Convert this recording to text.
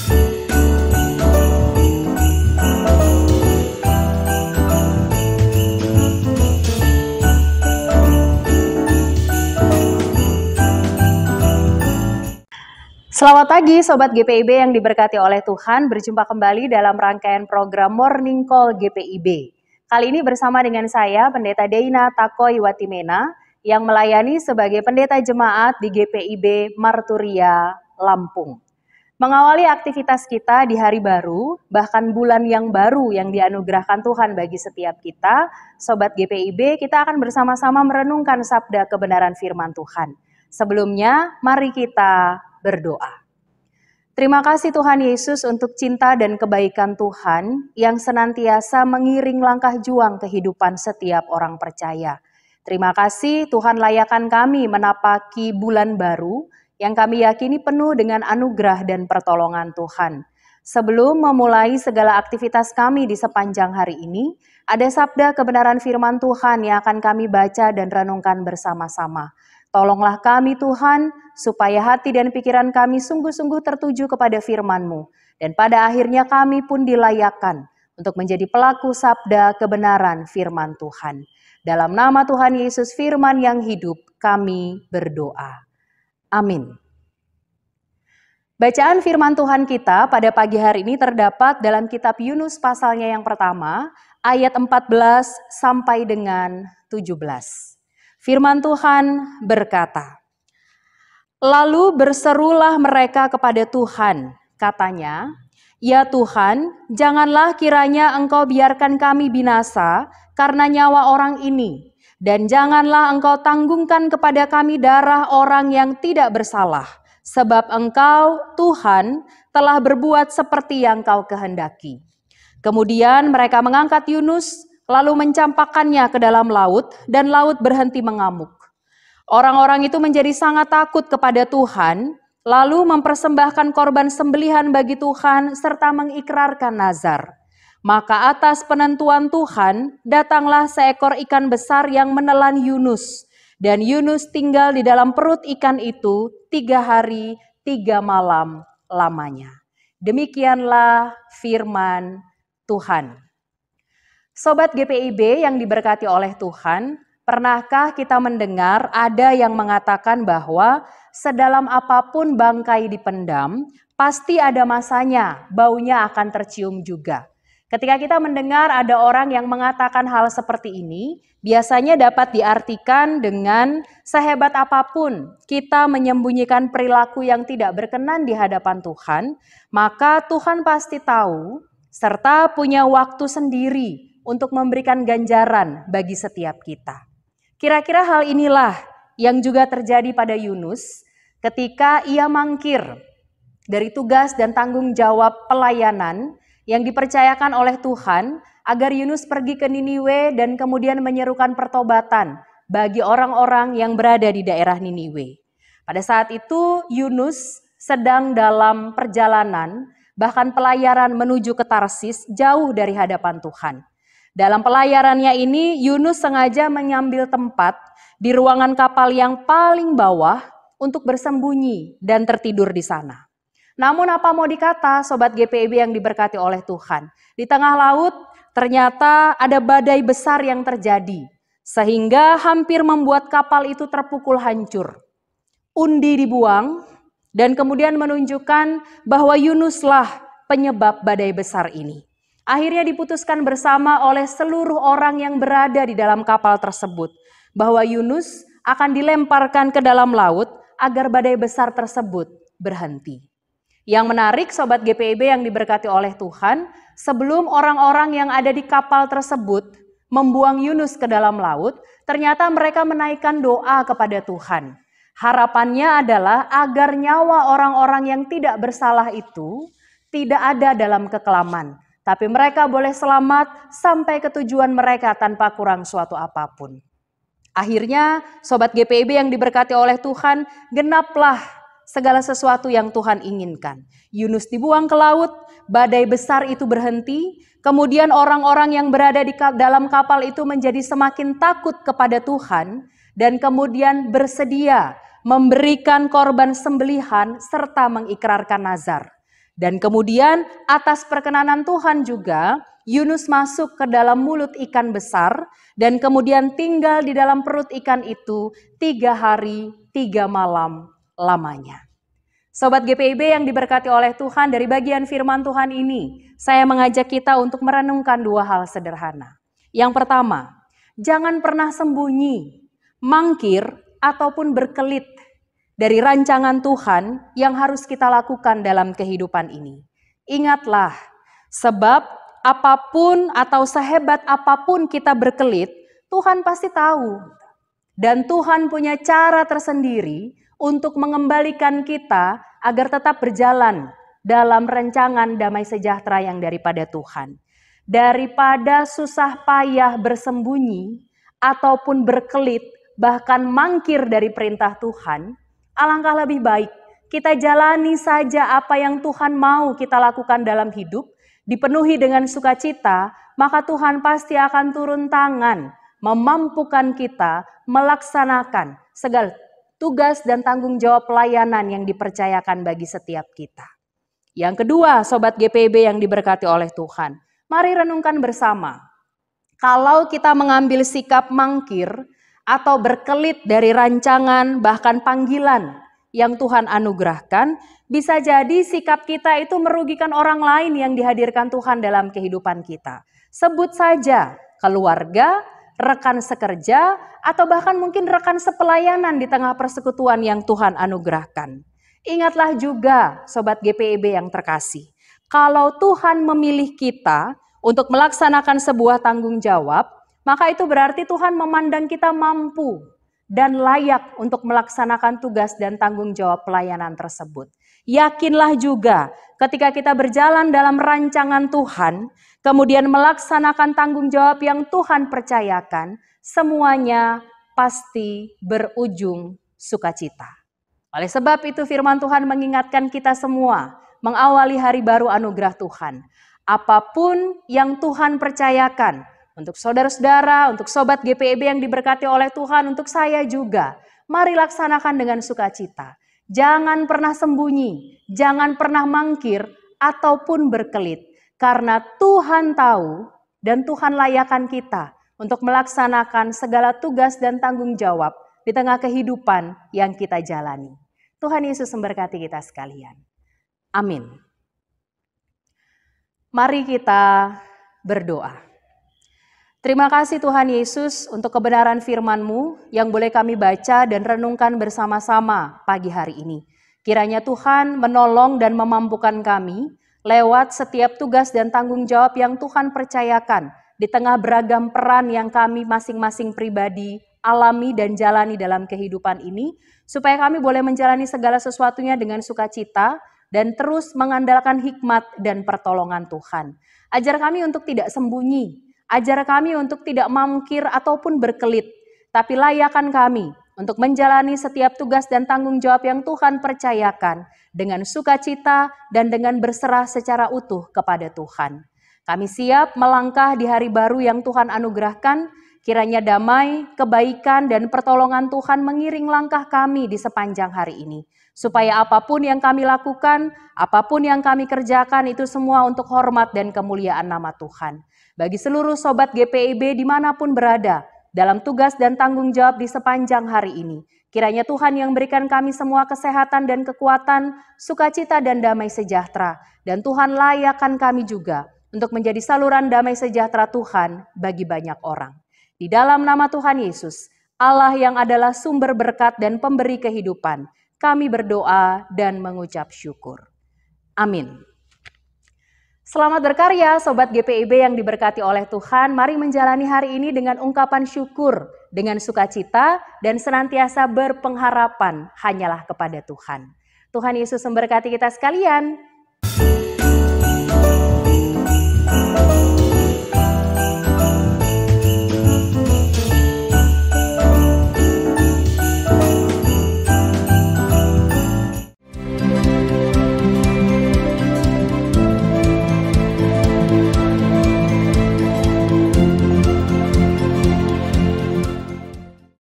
Selamat pagi Sobat GPIB yang diberkati oleh Tuhan, berjumpa kembali dalam rangkaian program Morning Call GPIB. Kali ini bersama dengan saya, Pendeta Deina Takoi Watimena, yang melayani sebagai pendeta jemaat di GPIB Marturia, Lampung. Mengawali aktivitas kita di hari baru, bahkan bulan yang baru yang dianugerahkan Tuhan bagi setiap kita, Sobat GPIB, kita akan bersama-sama merenungkan sabda kebenaran firman Tuhan. Sebelumnya, mari kita berdoa. Terima kasih Tuhan Yesus untuk cinta dan kebaikan Tuhan yang senantiasa mengiring langkah juang kehidupan setiap orang percaya. Terima kasih Tuhan layakan kami menapaki bulan baru yang kami yakini penuh dengan anugerah dan pertolongan Tuhan. Sebelum memulai segala aktivitas kami di sepanjang hari ini, ada sabda kebenaran firman Tuhan yang akan kami baca dan renungkan bersama-sama. Tolonglah kami Tuhan, supaya hati dan pikiran kami sungguh-sungguh tertuju kepada firman-Mu. Dan pada akhirnya kami pun dilayakkan untuk menjadi pelaku sabda kebenaran firman Tuhan. Dalam nama Tuhan Yesus firman yang hidup, kami berdoa. Amin. Bacaan firman Tuhan kita pada pagi hari ini terdapat dalam kitab Yunus pasalnya yang pertama, ayat 14 sampai dengan 17. Firman Tuhan berkata, "Lalu berserulah mereka kepada Tuhan, katanya, 'Ya Tuhan, janganlah kiranya Engkau biarkan kami binasa karena nyawa orang ini, dan janganlah Engkau tanggungkan kepada kami darah orang yang tidak bersalah, sebab Engkau, Tuhan, telah berbuat seperti yang Kau kehendaki.' Kemudian mereka mengangkat Yunus, lalu mencampakkannya ke dalam laut, dan laut berhenti mengamuk. Orang-orang itu menjadi sangat takut kepada Tuhan, lalu mempersembahkan korban sembelihan bagi Tuhan, serta mengikrarkan nazar. Maka atas penentuan Tuhan, datanglah seekor ikan besar yang menelan Yunus, dan Yunus tinggal di dalam perut ikan itu 3 hari 3 malam lamanya." Demikianlah firman Tuhan. Sobat GPIB yang diberkati oleh Tuhan, pernahkah kita mendengar ada yang mengatakan bahwa sedalam apapun bangkai dipendam, pasti ada masanya baunya akan tercium juga. Ketika kita mendengar ada orang yang mengatakan hal seperti ini, biasanya dapat diartikan dengan sehebat apapun kita menyembunyikan perilaku yang tidak berkenan di hadapan Tuhan, maka Tuhan pasti tahu serta punya waktu sendiri untuk memberikan ganjaran bagi setiap kita. Kira-kira hal inilah yang juga terjadi pada Yunus ketika ia mangkir dari tugas dan tanggung jawab pelayanan yang dipercayakan oleh Tuhan agar Yunus pergi ke Niniwe dan kemudian menyerukan pertobatan bagi orang-orang yang berada di daerah Niniwe. Pada saat itu Yunus sedang dalam perjalanan, bahkan pelayaran menuju ke Tarsis jauh dari hadapan Tuhan. Dalam pelayarannya ini, Yunus sengaja mengambil tempat di ruangan kapal yang paling bawah untuk bersembunyi dan tertidur di sana. Namun apa mau dikata, Sobat GPIB yang diberkati oleh Tuhan, di tengah laut ternyata ada badai besar yang terjadi, sehingga hampir membuat kapal itu terpukul hancur. Undi dibuang dan kemudian menunjukkan bahwa Yunuslah penyebab badai besar ini. Akhirnya diputuskan bersama oleh seluruh orang yang berada di dalam kapal tersebut bahwa Yunus akan dilemparkan ke dalam laut agar badai besar tersebut berhenti. Yang menarik Sobat GPIB yang diberkati oleh Tuhan, sebelum orang-orang yang ada di kapal tersebut membuang Yunus ke dalam laut, ternyata mereka menaikkan doa kepada Tuhan. Harapannya adalah agar nyawa orang-orang yang tidak bersalah itu tidak ada dalam kekelaman, tapi mereka boleh selamat sampai ke tujuan mereka tanpa kurang suatu apapun. Akhirnya, Sobat GPIB yang diberkati oleh Tuhan, genaplah segala sesuatu yang Tuhan inginkan. Yunus dibuang ke laut, badai besar itu berhenti, kemudian orang-orang yang berada di dalam kapal itu menjadi semakin takut kepada Tuhan, dan kemudian bersedia memberikan korban sembelihan serta mengikrarkan nazar. Dan kemudian atas perkenanan Tuhan juga Yunus masuk ke dalam mulut ikan besar dan kemudian tinggal di dalam perut ikan itu 3 hari 3 malam lamanya. Sobat GPIB yang diberkati oleh Tuhan, dari bagian firman Tuhan ini, saya mengajak kita untuk merenungkan 2 hal sederhana. Yang pertama, jangan pernah sembunyi, mangkir, ataupun berkelit dari rancangan Tuhan yang harus kita lakukan dalam kehidupan ini. Ingatlah, sebab apapun atau sehebat apapun kita berkelit, Tuhan pasti tahu. Dan Tuhan punya cara tersendiri untuk mengembalikan kita agar tetap berjalan dalam rancangan damai sejahtera yang daripada Tuhan. Daripada susah payah bersembunyi ataupun berkelit, bahkan mangkir dari perintah Tuhan, alangkah lebih baik kita jalani saja apa yang Tuhan mau kita lakukan dalam hidup, dipenuhi dengan sukacita, maka Tuhan pasti akan turun tangan, memampukan kita melaksanakan segala tugas dan tanggung jawab pelayanan yang dipercayakan bagi setiap kita. Yang kedua, Sobat GPIB yang diberkati oleh Tuhan, mari renungkan bersama. Kalau kita mengambil sikap mangkir atau berkelit dari rancangan bahkan panggilan yang Tuhan anugerahkan, bisa jadi sikap kita itu merugikan orang lain yang dihadirkan Tuhan dalam kehidupan kita. Sebut saja keluarga, rekan sekerja, atau bahkan mungkin rekan sepelayanan di tengah persekutuan yang Tuhan anugerahkan. Ingatlah juga Sobat GPIB yang terkasih, kalau Tuhan memilih kita untuk melaksanakan sebuah tanggung jawab, maka itu berarti Tuhan memandang kita mampu dan layak untuk melaksanakan tugas dan tanggung jawab pelayanan tersebut. Yakinlah juga ketika kita berjalan dalam rancangan Tuhan, kemudian melaksanakan tanggung jawab yang Tuhan percayakan, semuanya pasti berujung sukacita. Oleh sebab itu firman Tuhan mengingatkan kita semua mengawali hari baru anugerah Tuhan. Apapun yang Tuhan percayakan untuk saudara-saudara, untuk Sobat GPIB yang diberkati oleh Tuhan, untuk saya juga, mari laksanakan dengan sukacita. Jangan pernah sembunyi, jangan pernah mangkir ataupun berkelit. Karena Tuhan tahu dan Tuhan layakkan kita untuk melaksanakan segala tugas dan tanggung jawab di tengah kehidupan yang kita jalani. Tuhan Yesus memberkati kita sekalian. Amin. Mari kita berdoa. Terima kasih Tuhan Yesus untuk kebenaran firman-Mu yang boleh kami baca dan renungkan bersama-sama pagi hari ini. Kiranya Tuhan menolong dan memampukan kami lewat setiap tugas dan tanggung jawab yang Tuhan percayakan di tengah beragam peran yang kami masing-masing pribadi alami dan jalani dalam kehidupan ini, supaya kami boleh menjalani segala sesuatunya dengan sukacita dan terus mengandalkan hikmat dan pertolongan Tuhan. Ajar kami untuk tidak sembunyi, ajar kami untuk tidak mangkir ataupun berkelit, tapi layakkan kami untuk menjalani setiap tugas dan tanggung jawab yang Tuhan percayakan dengan sukacita dan dengan berserah secara utuh kepada Tuhan. Kami siap melangkah di hari baru yang Tuhan anugerahkan, kiranya damai, kebaikan, dan pertolongan Tuhan mengiring langkah kami di sepanjang hari ini. Supaya apapun yang kami lakukan, apapun yang kami kerjakan, itu semua untuk hormat dan kemuliaan nama Tuhan. Bagi seluruh Sobat GPIB dimanapun berada, dalam tugas dan tanggung jawab di sepanjang hari ini, kiranya Tuhan yang berikan kami semua kesehatan dan kekuatan, sukacita dan damai sejahtera. Dan Tuhan layakkan kami juga untuk menjadi saluran damai sejahtera Tuhan bagi banyak orang. Di dalam nama Tuhan Yesus, Allah yang adalah sumber berkat dan pemberi kehidupan, kami berdoa dan mengucap syukur. Amin. Selamat berkarya Sobat GPIB yang diberkati oleh Tuhan. Mari menjalani hari ini dengan ungkapan syukur, dengan sukacita, dan senantiasa berpengharapan hanyalah kepada Tuhan. Tuhan Yesus memberkati kita sekalian.